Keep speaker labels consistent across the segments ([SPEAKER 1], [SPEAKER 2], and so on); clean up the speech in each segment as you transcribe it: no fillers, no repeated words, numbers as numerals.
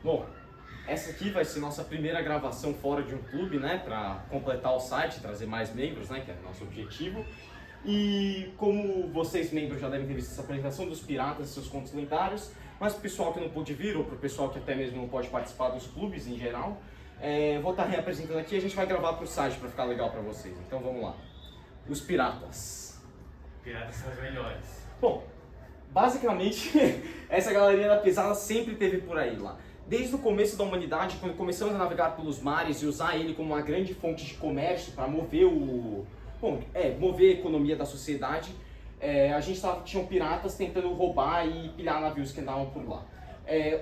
[SPEAKER 1] Bom, essa aqui vai ser nossa primeira gravação fora de um clube, né, para completar o site, trazer mais membros, né, que é o nosso objetivo. E como vocês, membros, já devem ter visto essa apresentação dos piratas e seus contos lendários, mas para o pessoal que não pôde vir, ou para o pessoal que até mesmo não pode participar dos clubes em geral, vou estar reapresentando aqui e a gente vai gravar para o site para ficar legal para vocês. Então vamos lá. Os piratas.
[SPEAKER 2] Piratas são os melhores.
[SPEAKER 1] Bom, basicamente, essa galerinha da pesada sempre teve por aí lá. Desde o começo da humanidade, quando começamos a navegar pelos mares e usar ele como uma grande fonte de comércio para mover mover a economia da sociedade, tinham piratas tentando roubar e pilhar navios que andavam por lá.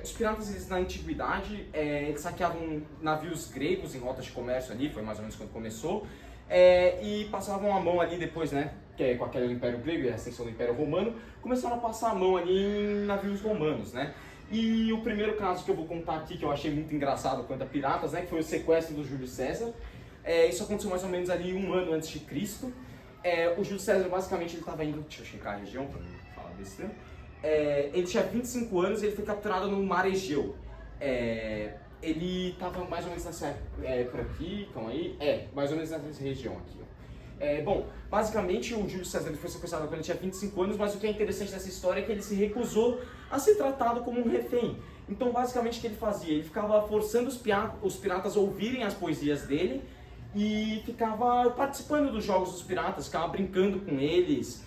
[SPEAKER 1] Os piratas, eles, na antiguidade, eles saqueavam navios gregos em rotas de comércio ali, foi mais ou menos quando começou, e passavam a mão ali depois, né, com aquele Império Grego e a ascensão do Império Romano, começaram a passar a mão ali em navios romanos, né. E o primeiro caso que eu vou contar aqui, que eu achei muito engraçado quanto a piratas, né, que foi o sequestro do Júlio César. Isso aconteceu mais ou menos ali 1 ano antes de Cristo. O Júlio César, basicamente, ele estava indo... Deixa eu checar a região para não falar besteira. Ele tinha 25 anos e ele foi capturado no Mar Egeu. Ele estava mais ou menos nessa... por aqui, calma aí. Mais ou menos nessa região aqui, ó. Bom, basicamente o Júlio César ele foi sequestrado quando ele tinha 25 anos, mas o que é interessante dessa história é que ele se recusou a ser tratado como um refém. Então, basicamente, o que ele fazia? Ele ficava forçando os piratas a ouvirem as poesias dele e ficava participando dos jogos dos piratas, ficava brincando com eles,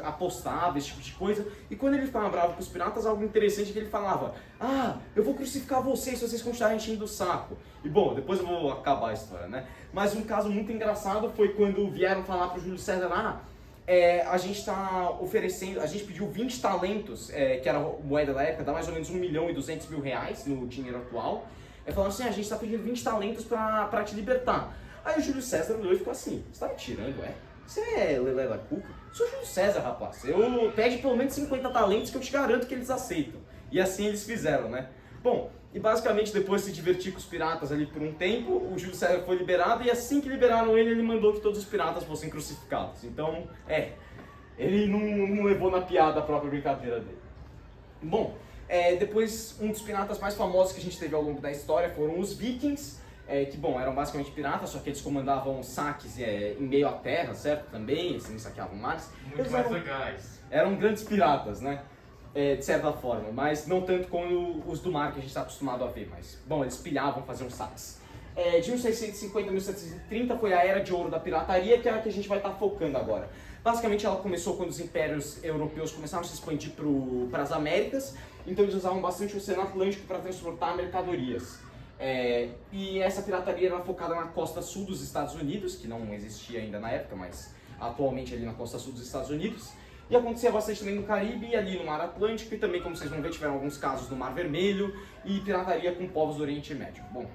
[SPEAKER 1] apostava, esse tipo de coisa. E quando ele ficava bravo com os piratas, algo interessante é que ele falava: ah, eu vou crucificar vocês se vocês continuarem enchendo o saco. E bom, depois eu vou acabar a história, né? Mas um caso muito engraçado foi quando vieram falar pro Júlio César: a gente tá oferecendo, a gente pediu 20 talentos, que era a moeda da época, dá mais ou menos 1.200.000 reais no dinheiro atual. Falaram assim: a gente tá pedindo 20 talentos pra te libertar. Aí o Júlio César olhou e ficou assim: você tá me tirando, Você é Lelé da Cuca? Sou Júlio César, rapaz. Eu pede pelo menos 50 talentos que eu te garanto que eles aceitam. E assim eles fizeram, né? Bom, e basicamente depois de se divertir com os piratas ali por um tempo, o Júlio César foi liberado e assim que liberaram ele, ele mandou que todos os piratas fossem crucificados. Então, ele não levou na piada a própria brincadeira dele. Bom, depois um dos piratas mais famosos que a gente teve ao longo da história foram os vikings. Que, bom, eram basicamente piratas, só que eles comandavam saques em meio à terra, certo? Também, eles não saqueavam mares.
[SPEAKER 2] Muito mais legais.
[SPEAKER 1] Eram grandes piratas, né? De certa forma, mas não tanto como os do mar que a gente está acostumado a ver. Mas, bom, eles pilhavam, faziam saques. De 1650 a 1730 foi a era de ouro da pirataria, que é a que a gente vai estar focando agora. Basicamente, ela começou quando os impérios europeus começaram a se expandir para as Américas, então eles usavam bastante o Oceano Atlântico para transportar mercadorias. E essa pirataria era focada na costa sul dos Estados Unidos, que não existia ainda na época, mas atualmente ali na costa sul dos Estados Unidos. E acontecia bastante também no Caribe e ali no Mar Atlântico, e também, como vocês vão ver, tiveram alguns casos no Mar Vermelho e pirataria com povos do Oriente Médio. Bom,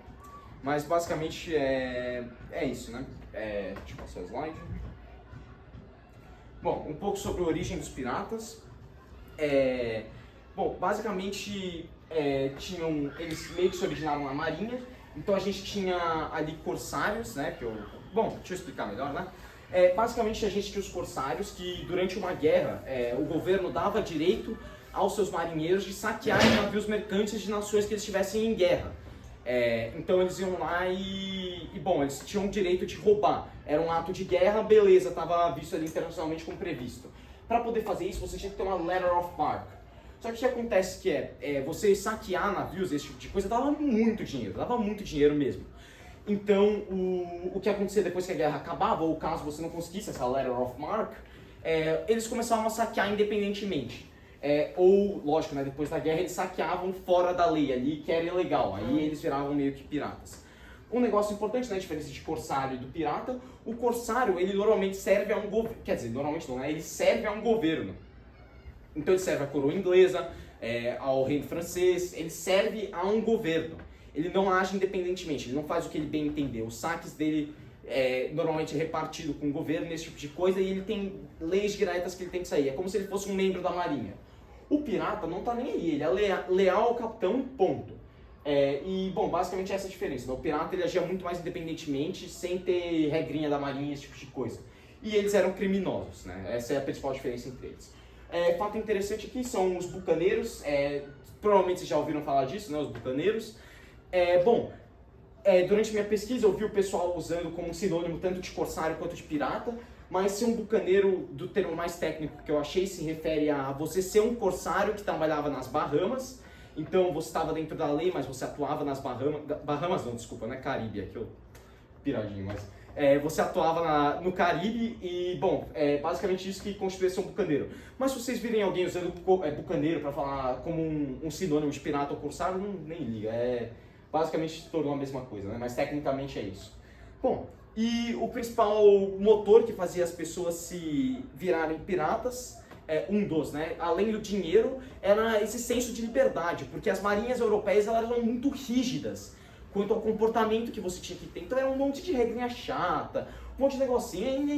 [SPEAKER 1] mas basicamente é isso, né? Deixa eu passar o slide. Bom, um pouco sobre a origem dos piratas. Bom, basicamente eles meio que se originaram na marinha, então a gente tinha ali corsários, né? Bom, deixa eu explicar melhor, né? Basicamente a gente tinha os corsários que durante uma guerra o governo dava direito aos seus marinheiros de saquearem navios mercantes de nações que eles estivessem em guerra. Então eles iam lá bom, eles tinham o direito de roubar. Era um ato de guerra, beleza, estava visto ali internacionalmente como previsto. Para poder fazer isso, você tinha que ter uma letter of marque. Só que o que acontece você saquear navios, esse tipo de coisa, dava muito dinheiro mesmo. Então, o que acontecia depois que a guerra acabava, ou caso você não conseguisse essa letter of marque, eles começavam a saquear independentemente. Ou, lógico, né, depois da guerra eles saqueavam fora da lei ali, que era ilegal, aí eles viravam meio que piratas. Um negócio importante, né, a diferença de corsário e do pirata: o corsário, ele normalmente serve a um governo, quer dizer, normalmente não, né, ele serve a um governo. Então ele serve à coroa inglesa, ao reino francês, ele serve a um governo. Ele não age independentemente, ele não faz o que ele bem entender. Os saques dele normalmente é repartido com o governo, esse tipo de coisa, e ele tem leis diretas que ele tem que sair. É como se ele fosse um membro da marinha. O pirata não tá nem aí, ele é leal ao capitão, ponto. Bom, basicamente essa é a diferença. O pirata ele agia muito mais independentemente, sem ter regrinha da marinha, esse tipo de coisa. E eles eram criminosos, né? Essa é a principal diferença entre eles. Fato interessante aqui são os bucaneiros, provavelmente vocês já ouviram falar disso, né, os bucaneiros. Durante minha pesquisa eu vi o pessoal usando como sinônimo tanto de corsário quanto de pirata, mas ser um bucaneiro, do termo mais técnico que eu achei, se refere a você ser um corsário que trabalhava nas Bahamas. Então você estava dentro da lei, mas você atuava nas Bahamas não, desculpa, não é Caribe, aqui eu piradinho, mas você atuava no Caribe e, bom, é basicamente isso que constitui ser um bucaneiro. Mas se vocês virem alguém usando bucaneiro para falar como um sinônimo de pirata ou corsário, nem liga, basicamente se tornou a mesma coisa, né? Mas tecnicamente é isso. Bom, e o principal motor que fazia as pessoas se virarem piratas, né? Além do dinheiro, era esse senso de liberdade, porque as marinhas europeias elas eram muito rígidas quanto ao comportamento que você tinha que ter. Então era um monte de regrinha chata, um monte de negocinho,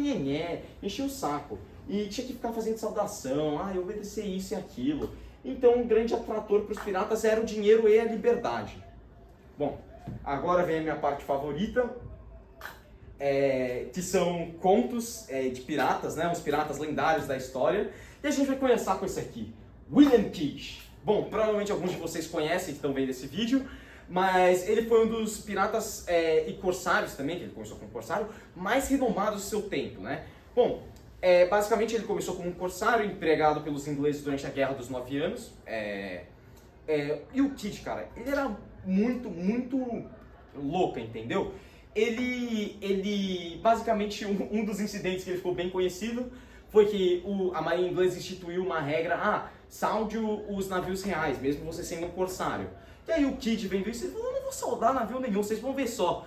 [SPEAKER 1] enchia o saco. E tinha que ficar fazendo saudação, obedecer isso e aquilo. Então um grande atrator para os piratas era o dinheiro e a liberdade. Bom, agora vem a minha parte favorita, que são contos de piratas, né? Uns piratas lendários da história. E a gente vai começar com esse aqui, William Kidd. Bom, provavelmente alguns de vocês conhecem que estão vendo esse vídeo, mas ele foi um dos piratas e corsários também, que ele começou como corsário, mais renomados do seu tempo, né? Bom, basicamente ele começou como um corsário empregado pelos ingleses durante a Guerra dos 9 Anos. E o Kidd, cara, ele era muito, muito louco, entendeu? Ele basicamente, um dos incidentes que ele ficou bem conhecido foi que a marinha inglesa instituiu uma regra, salde os navios reais, mesmo você sendo um corsário. E aí o Kidd vendo isso, ele falou, não vou saudar navio nenhum, vocês vão ver só.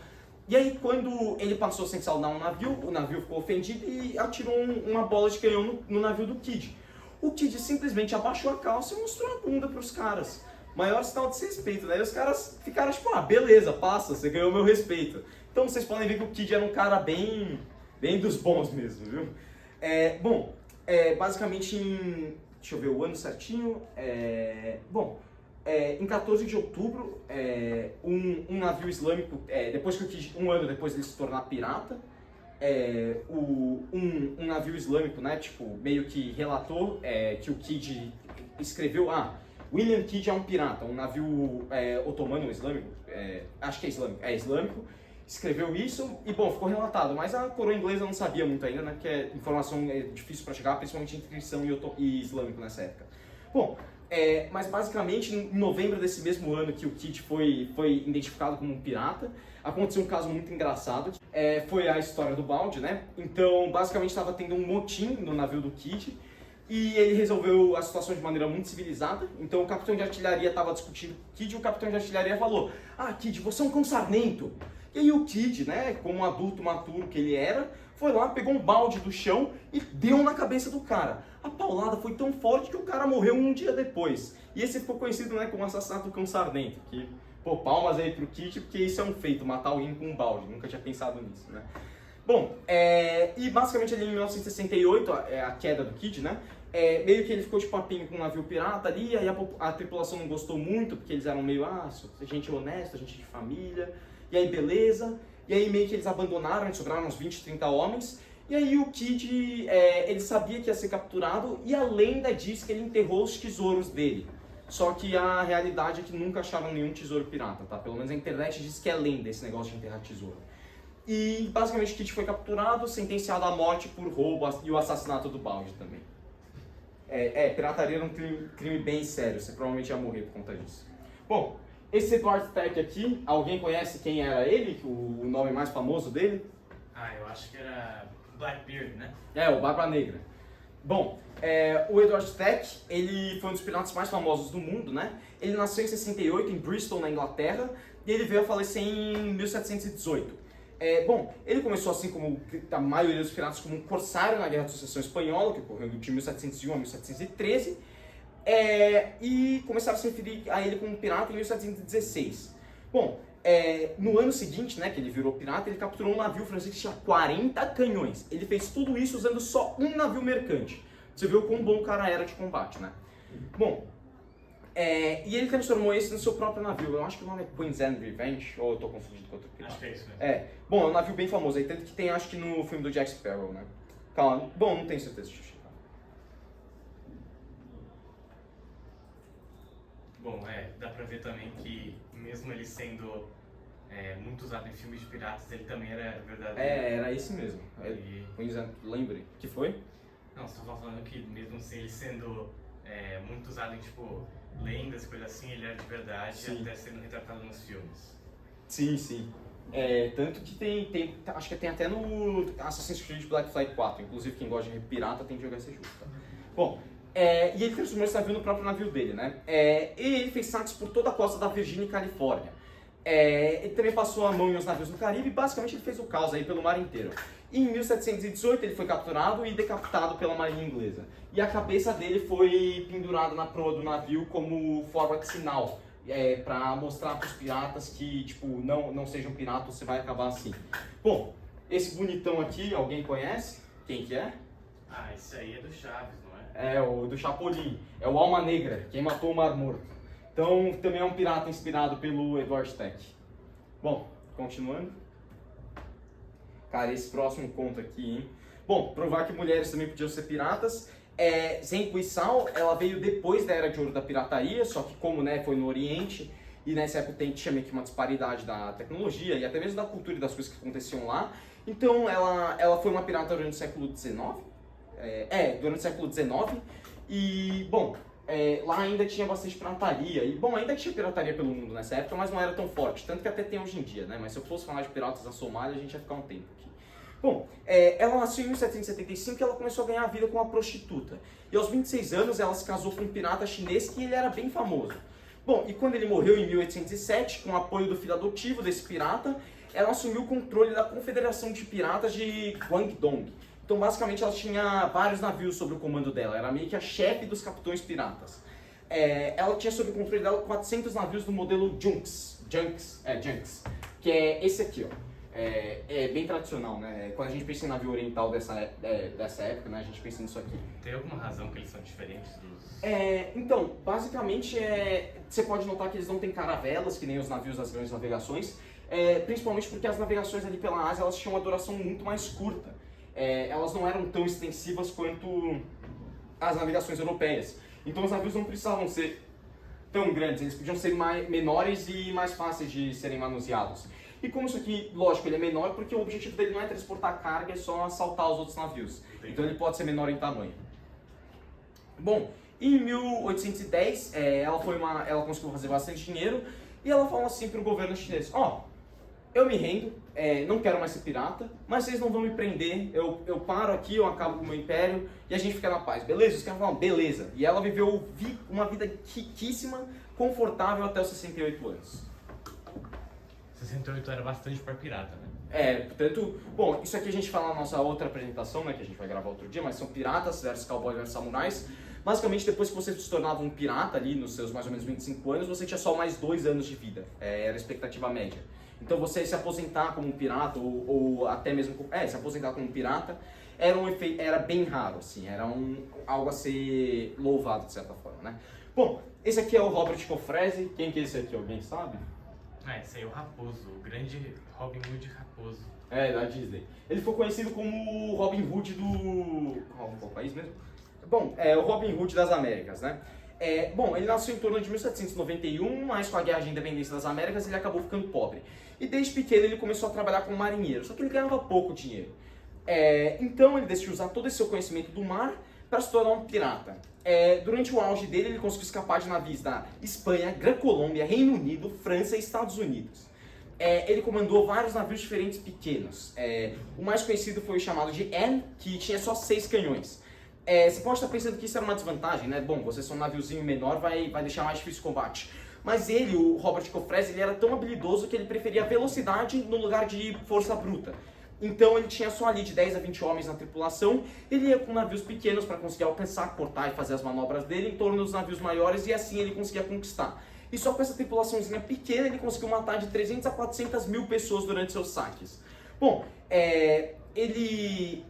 [SPEAKER 1] E aí quando ele passou sem saudar um navio, o navio ficou ofendido e atirou uma bola de canhão no navio do Kidd. O Kidd simplesmente abaixou a calça e mostrou a bunda pros caras. Maior sinal de respeito, né? E os caras ficaram tipo, beleza, passa, você ganhou meu respeito. Então vocês podem ver que o Kidd era um cara bem dos bons mesmo, viu? Basicamente deixa eu ver o ano certinho, em 14 de outubro, um navio islâmico, depois que o Kidd, um ano depois de ele se tornar pirata, um navio islâmico, né, tipo, meio que relatou que o Kidd escreveu, William Kidd é um pirata, um navio otomano ou islâmico, acho que é islâmico, escreveu isso e, bom, ficou relatado, mas a coroa inglesa não sabia muito ainda, né, porque a informação é difícil para chegar, principalmente entre cristão e islâmico nessa época. Bom, mas basicamente em novembro desse mesmo ano que o Kidd foi identificado como um pirata, aconteceu um caso muito engraçado, foi a história do balde, né? Então, basicamente estava tendo um motim no navio do Kidd e ele resolveu a situação de maneira muito civilizada. Então o capitão de artilharia estava discutindo com o Kidd e o capitão de artilharia falou, Kidd, você é um consarnento. E aí o Kidd, né, como um adulto maturo que ele era, foi lá, pegou um balde do chão e deu na cabeça do cara. A paulada foi tão forte que o cara morreu um dia depois. E esse ficou conhecido, né, como assassinato do cão sardento. Que, palmas aí pro Kidd, porque isso é um feito, matar alguém com um balde. Nunca tinha pensado nisso, né? Bom, e basicamente ali em 1968, a queda do Kidd, né? Meio que ele ficou de papinho com um navio pirata ali, aí a tripulação não gostou muito, porque eles eram meio, gente honesta, gente de família, e aí beleza, e aí meio que eles abandonaram, sobraram uns 20, 30 homens, e aí o Kidd, ele sabia que ia ser capturado, e a lenda diz que ele enterrou os tesouros dele. Só que a realidade é que nunca acharam nenhum tesouro pirata, tá? Pelo menos a internet diz que é lenda esse negócio de enterrar tesouro. E basicamente o Kidd foi capturado, sentenciado à morte por roubo e o assassinato do balde também. Pirataria era um crime bem sério, você provavelmente ia morrer por conta disso. Bom, esse Edward Teck aqui, alguém conhece quem era ele? O nome mais famoso dele?
[SPEAKER 2] Eu acho que era Blackbeard, né?
[SPEAKER 1] O Barba Negra. Bom, o Edward Teck, ele foi um dos piratas mais famosos do mundo, né? Ele nasceu em 68 em Bristol, na Inglaterra, e ele veio a falecer em 1718. Ele começou assim como a maioria dos piratas como um corsário na Guerra de Sucessão Espanhola, que ocorreu de 1701 a 1713, e começaram a se referir a ele como pirata em 1716. Bom, no ano seguinte, né, que ele virou pirata, ele capturou um navio francês que tinha 40 canhões. Ele fez tudo isso usando só um navio mercante. Você viu quão bom o cara era de combate, né? Bom, e ele transformou esse no seu próprio navio. Eu acho que o nome é Queen's End Revenge, ou eu tô confundindo com outro pirata.
[SPEAKER 2] Acho que é isso mesmo.
[SPEAKER 1] Bom, é um navio bem famoso aí, tanto que tem, acho que no filme do Jack Sparrow, né? Calma, bom, não tenho certeza, deixa eu checar.
[SPEAKER 2] Bom, pra ver também que, mesmo ele sendo muito usado em filmes de piratas, ele também era verdadeiro.
[SPEAKER 1] Era esse mesmo. Pois é, lembre. Que foi?
[SPEAKER 2] Não, você estava falando que mesmo assim, ele sendo muito usado em, tipo, lendas, coisa assim, ele era de verdade,
[SPEAKER 1] Sim.
[SPEAKER 2] até sendo retratado nos filmes.
[SPEAKER 1] Sim, sim. Tanto que tem, acho que tem até no Assassin's Creed Black Flag 4, inclusive quem gosta de pirata tem que jogar esse jogo, tá? Bom, e ele transformou esse navio no próprio navio dele, né? E ele fez saques por toda a costa da Virgínia e Califórnia. Ele também passou a mão em uns navios no Caribe e basicamente ele fez o caos aí pelo mar inteiro. E em 1718 ele foi capturado e decapitado pela marinha inglesa. E a cabeça dele foi pendurada na proa do navio como forma de sinal. Pra mostrar pros piratas que, tipo, não sejam piratas, você vai acabar assim. Bom, esse bonitão aqui, alguém conhece? Quem que é?
[SPEAKER 2] Ah, esse aí é do Chaves, não é?
[SPEAKER 1] É o do Chapolin, é o Alma Negra, quem matou o Mar Morto. Então, também é um pirata inspirado pelo Edward Teck. Bom, continuando. Cara, esse próximo conto aqui, hein? Bom, provar que mulheres também podiam ser piratas. Zen Guisao, ela veio depois da Era de Ouro da pirataria, só que como foi no Oriente, e nessa época tinha meio que uma disparidade da tecnologia e até mesmo da cultura e das coisas que aconteciam lá. Então ela foi uma pirata durante o século XIX. Durante o século XIX. E, bom, lá ainda tinha bastante pirataria. E, bom, ainda tinha pirataria pelo mundo nessa época, mas não era tão forte. Tanto que até tem hoje em dia, né? Mas se eu fosse falar de piratas na Somália, a gente ia ficar um tempo aqui. Bom, ela nasceu em 1775 e ela começou a ganhar a vida como uma prostituta. E aos 26 anos ela se casou com um pirata chinês que ele era bem famoso. Bom, e quando ele morreu em 1807, com o apoio do filho adotivo desse pirata, ela assumiu o controle da Confederação de Piratas de Guangdong. Então, basicamente, ela tinha vários navios sob o comando dela, era meio que a chefe dos capitães piratas. Ela tinha sob o controle dela 400 navios do modelo Junks, que é esse aqui, ó. Bem tradicional, né? Quando a gente pensa em navio oriental dessa época, né? A gente pensa nisso aqui.
[SPEAKER 2] Tem alguma razão que eles são diferentes dos...
[SPEAKER 1] Então, basicamente, você pode notar que eles não têm caravelas, que nem os navios das grandes navegações, principalmente porque as navegações ali pela Ásia, elas tinham uma duração muito mais curta. Elas não eram tão extensivas quanto as navegações europeias. Então os navios não precisavam ser tão grandes, eles podiam ser menores e mais fáceis de serem manuseados. E como isso aqui, lógico, ele é menor porque o objetivo dele não é transportar carga, é só assaltar os outros navios. Então ele pode ser menor em tamanho. Bom, em 1810 ela conseguiu fazer bastante dinheiro e ela falou assim para o governo chinês: eu me rendo, não quero mais ser pirata, mas vocês não vão me prender, eu paro aqui, eu acabo com o meu império e a gente fica na paz, beleza? Os caras falaram, beleza. E ela viveu uma vida riquíssima, confortável até os 68 anos.
[SPEAKER 2] 68 era bastante para pirata, né?
[SPEAKER 1] Portanto, bom, isso aqui a gente fala na nossa outra apresentação, né, que a gente vai gravar outro dia, mas são piratas versus cowboys versus samurais. Basicamente, depois que você se tornava um pirata ali, nos seus mais ou menos 25 anos, você tinha só mais 2 anos de vida, era a expectativa média. Então você se aposentar como um pirata, ou até mesmo se aposentar como um pirata, era bem raro, assim, era algo a ser louvado de certa forma, né? Bom, esse aqui é o Robert Cofresi. Quem que é esse aqui, alguém sabe?
[SPEAKER 2] Esse aí é o Raposo, o grande Robin Hood Raposo.
[SPEAKER 1] Da Disney. Ele foi conhecido como o Robin Hood do... Qual país mesmo? Bom, o Robin Hood das Américas, né? Bom, ele nasceu em torno de 1791, mas com a Guerra de Independência das Américas ele acabou ficando pobre. E desde pequeno ele começou a trabalhar como marinheiro, só que ele ganhava pouco dinheiro. Então ele decidiu usar todo esse seu conhecimento do mar para se tornar um pirata. Durante o auge dele, ele conseguiu escapar de navios da Espanha, Grã-Colômbia, Reino Unido, França e Estados Unidos. Ele comandou vários navios diferentes pequenos. O mais conhecido foi o chamado de Anne, que tinha só 6 canhões. Você pode estar pensando que isso era uma desvantagem, né? Bom, você ser um naviozinho menor vai deixar mais difícil o combate. Mas ele, o Robert Cofresi, ele era tão habilidoso que ele preferia velocidade no lugar de força bruta. Então ele tinha só ali de 10 a 20 homens na tripulação, ele ia com navios pequenos para conseguir alcançar, cortar e fazer as manobras dele em torno dos navios maiores e assim ele conseguia conquistar. E só com essa tripulaçãozinha pequena ele conseguiu matar de 300 a 400 mil pessoas durante seus saques. Bom, ele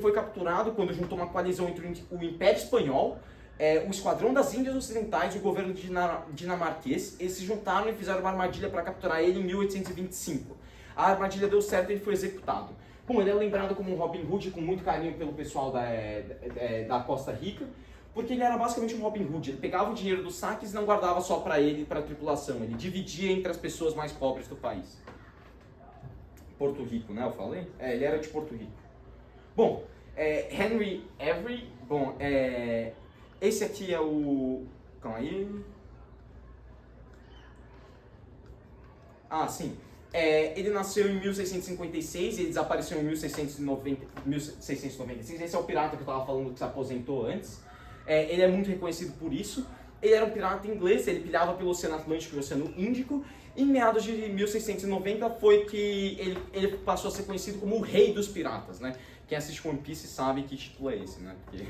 [SPEAKER 1] foi capturado quando juntou uma coalizão entre o Império Espanhol, o Esquadrão das Índias Ocidentais e o governo dinamarquês. Eles se juntaram e fizeram uma armadilha para capturar ele em 1825. A armadilha deu certo e ele foi executado. Bom, ele é lembrado como um Robin Hood com muito carinho pelo pessoal da Costa Rica, Porque ele era basicamente um Robin Hood. Ele pegava o dinheiro dos saques e não guardava só para ele e para a tripulação. Ele dividia entre as pessoas mais pobres do país. Porto Rico, né? Eu falei? Ele era de Porto Rico. Bom, Henry Avery. Bom, esse aqui é o... Calma aí. Ah, sim. Ele nasceu em 1656 e ele desapareceu em 1696. Esse é o pirata que eu estava falando que se aposentou antes. Ele é muito reconhecido por isso. Ele era um pirata inglês, ele pilhava pelo Oceano Atlântico e o Oceano Índico. Em meados de 1690 foi que ele passou a ser conhecido como o rei dos piratas, né? Quem assiste One Piece sabe que título é esse, né? Porque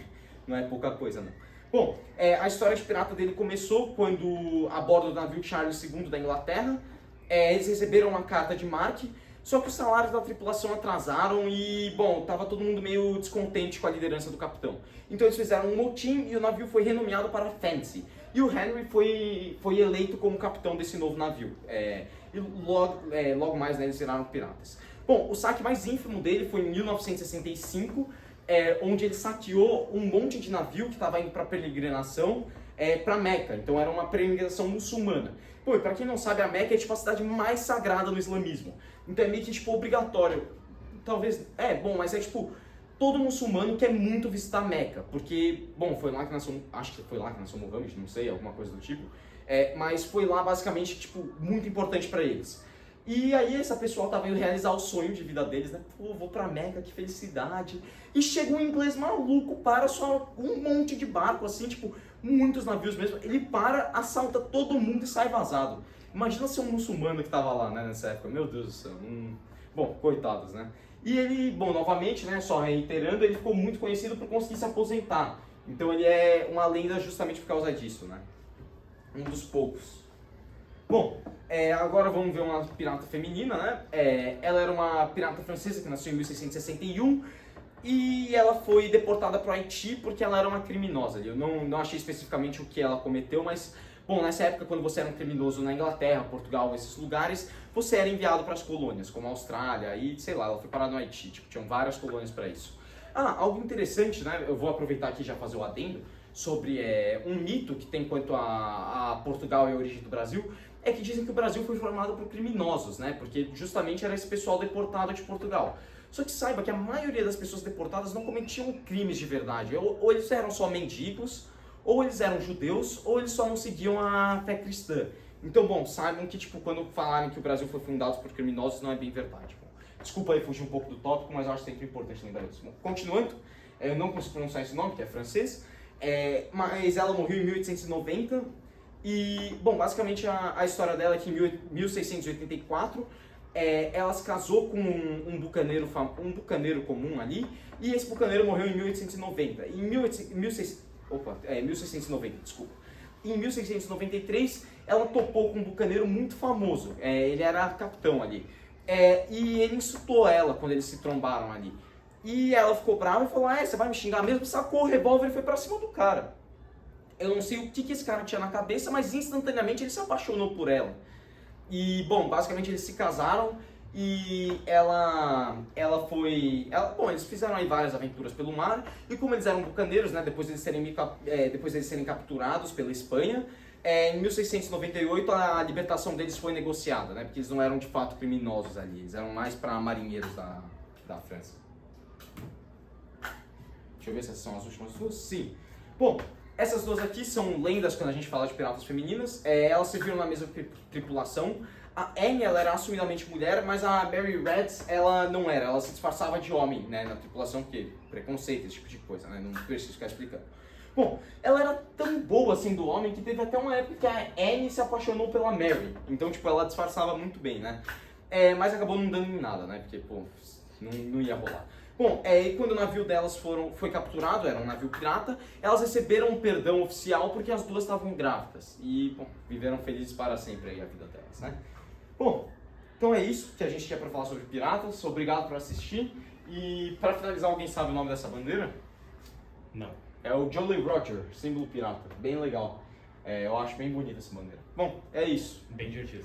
[SPEAKER 1] não é pouca coisa, não. Bom, a história de pirata dele começou quando, a bordo do navio Charles II da Inglaterra, eles receberam uma carta de Mark, só que os salários da tripulação atrasaram e, bom, tava todo mundo meio descontente com a liderança do capitão. Então eles fizeram um motim e o navio foi renomeado para Fancy. E o Henry foi eleito como capitão desse novo navio. E logo mais, né, eles viraram piratas. Bom, o saque mais ínfimo dele foi em 1965, onde ele saqueou um monte de navio que estava indo para peregrinação para Meca. Então era uma peregrinação muçulmana. Pô, e pra quem não sabe, a Meca é tipo a cidade mais sagrada no islamismo. Então é meio que tipo obrigatório. Talvez, bom, mas é tipo, todo muçulmano quer muito visitar Meca. Porque, bom, foi lá que nasceu, acho que foi lá que nasceu Muhammad, não sei, alguma coisa do tipo. Mas foi lá basicamente, tipo, muito importante pra eles. E aí essa pessoa tava indo realizar o sonho de vida deles, né? Pô, vou pra Meca, que felicidade. E chega um inglês maluco, para só um monte de barco, assim, tipo, muitos navios mesmo. Ele para, assalta todo mundo e sai vazado. Imagina ser um muçulmano que tava lá, né, nessa época. Meu Deus do céu. Bom, coitados, né? E ele, bom, novamente, né, só reiterando, ele ficou muito conhecido por conseguir se aposentar. Então ele é uma lenda justamente por causa disso, né? Um dos poucos. Bom, agora vamos ver uma pirata feminina, né? Ela era uma pirata francesa que nasceu em 1661 e ela foi deportada para o Haiti porque ela era uma criminosa. Eu não achei especificamente o que ela cometeu, mas, bom, nessa época, quando você era um criminoso na Inglaterra, Portugal, esses lugares, você era enviado para as colônias, como a Austrália e, sei lá, ela foi parada no Haiti. Tipo, tinham várias colônias para isso. Algo interessante, né? Eu vou aproveitar aqui e já fazer o adendo sobre um mito que tem quanto a Portugal e a origem do Brasil. É que dizem que o Brasil foi formado por criminosos, né? Porque justamente era esse pessoal deportado de Portugal. Só que saiba que a maioria das pessoas deportadas não cometiam crimes de verdade. Ou eles eram só mendigos, ou eles eram judeus, ou eles só não seguiam a fé cristã. Então, bom, saibam que, tipo, quando falarem que o Brasil foi fundado por criminosos, não é bem verdade. Bom, desculpa aí fugir um pouco do tópico, mas eu acho sempre importante lembrar isso. Bom, continuando, eu não consigo pronunciar esse nome, que é francês, mas ela morreu em 1890. E, bom, basicamente a história dela é que em 1684 ela se casou com um bucaneiro comum ali, e esse bucaneiro morreu em 1890. Em 1690, desculpa. Em 1693 ela topou com um bucaneiro muito famoso, ele era capitão ali, e ele insultou ela quando eles se trombaram ali. E ela ficou brava e falou, você vai me xingar mesmo? Sacou o revólver e foi pra cima do cara. Eu não sei o que esse cara tinha na cabeça, mas instantaneamente ele se apaixonou por ela. E, bom, basicamente eles se casaram e bom, eles fizeram aí várias aventuras pelo mar. E como eles eram bucaneiros, né, depois de eles serem capturados pela Espanha, em 1698 a libertação deles foi negociada, né, porque eles não eram de fato criminosos ali, eles eram mais para marinheiros da França. Deixa eu ver se essas são as últimas duas. Sim. Bom, essas duas aqui são lendas quando a gente fala de piratas femininas. Elas serviram na mesma tripulação. A Anne, ela era assumidamente mulher, mas a Mary Reds, ela não era. Ela se disfarçava de homem, né, na tripulação, porque preconceito, esse tipo de coisa, né, não preciso ficar explicando. Bom, ela era tão boa assim do homem que teve até uma época que a Anne se apaixonou pela Mary. Então, tipo, ela disfarçava muito bem, né. Mas acabou não dando em nada, né, porque, pô, não ia rolar. Bom, e quando o navio delas foi capturado, era um navio pirata, elas receberam um perdão oficial porque as duas estavam grávidas. E, bom, viveram felizes para sempre aí a vida delas, né? Bom, então é isso que a gente tinha para falar sobre piratas. Obrigado por assistir. E para finalizar, alguém sabe o nome dessa bandeira?
[SPEAKER 2] Não.
[SPEAKER 1] É o Jolly Roger, símbolo pirata. Bem legal. Eu acho bem bonita essa bandeira. Bom, é isso.
[SPEAKER 2] Bem divertido.